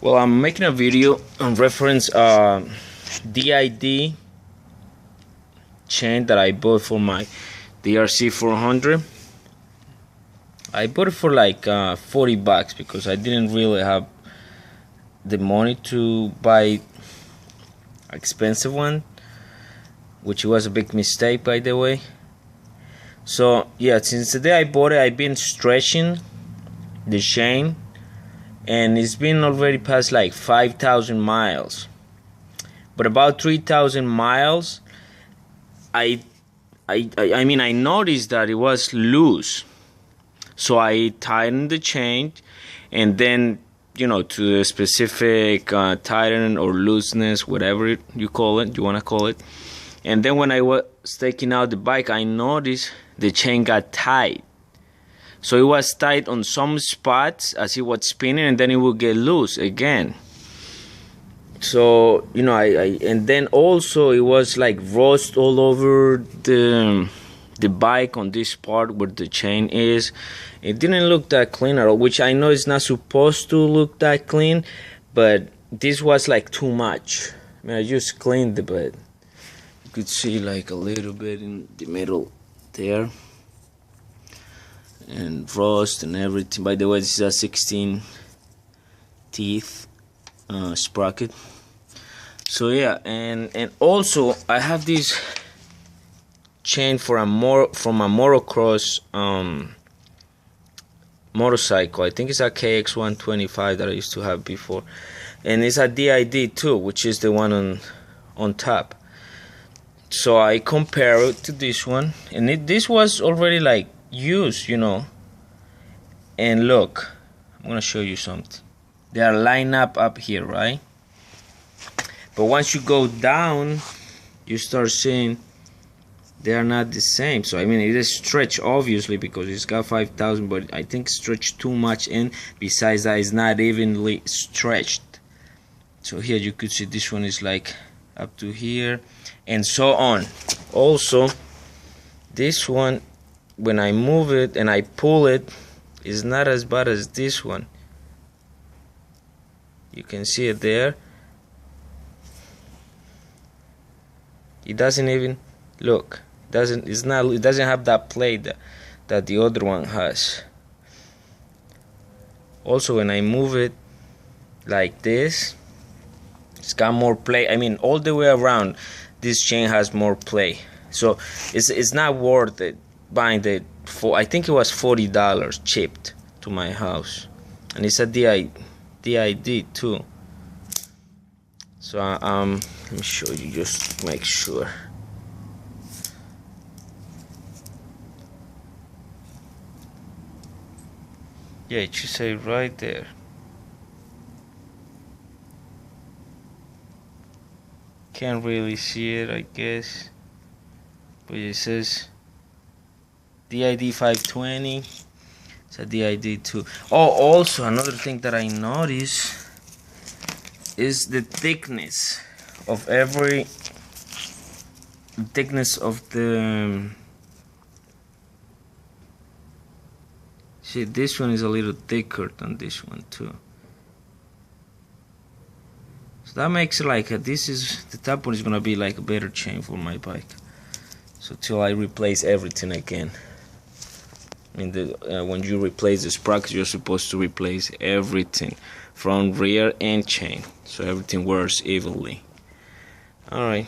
Well, I'm making a video on reference DID chain that I bought for my DRC 400. I bought it for like $40 because I didn't really have the money to buy expensive one, which was a big mistake, by the way. So yeah, since the day I bought it, I've been stretching the chain, and it's been already past like 5,000 miles. But about 3,000 miles, I mean, I noticed that it was loose. So I tightened the chain, and then, to the specific tighten or looseness, whatever you want to call it. And then when I was taking out the bike, I noticed the chain got tight. So it was tight on some spots as it was spinning, and then it would get loose again. So and then also it was like rust all over the bike on this part where the chain is. It didn't look that clean at all, which I know it's not supposed to look that clean, but this was like too much. I mean, I just cleaned it, but you could see like a little bit in the middle there, and rust and everything. By the way, this is a 16 teeth sprocket. So yeah, and also I have this chain from a motocross motorcycle. I think it's a KX125 that I used to have before, and it's a DID too, which is the one on top. So I compare it to this one, and this was already like used, and look, I'm gonna show you something. They are lined up here, right? But once you go down, you start seeing they are not the same. So I mean, it is stretched obviously because it's got 5,000, but I think stretched too much in. Besides that, it's not evenly stretched. So here you could see this one is like up to here, and so on. Also, this one, when I move it and I pull it, is not as bad as this one. You can see it there. It doesn't even look. It doesn't have that play that the other one has. Also, when I move it like this, it's got more play. I mean, all the way around, this chain has more play. So it's not worth it buying it for. I think it was $40 shipped to my house, and it's a DID too. So let me show you, just make sure. Yeah, it should say right there. Can't really see it, I guess, but it says DID 520. It's a DID 2. Oh, also another thing that I noticed is the thickness of the see, this one is a little thicker than this one too. So that makes it like the top one is gonna be like a better chain for my bike. So till I replace everything again. I mean, when you replace the sprockets, you're supposed to replace everything, front, rear, and chain, so everything works evenly. Alright.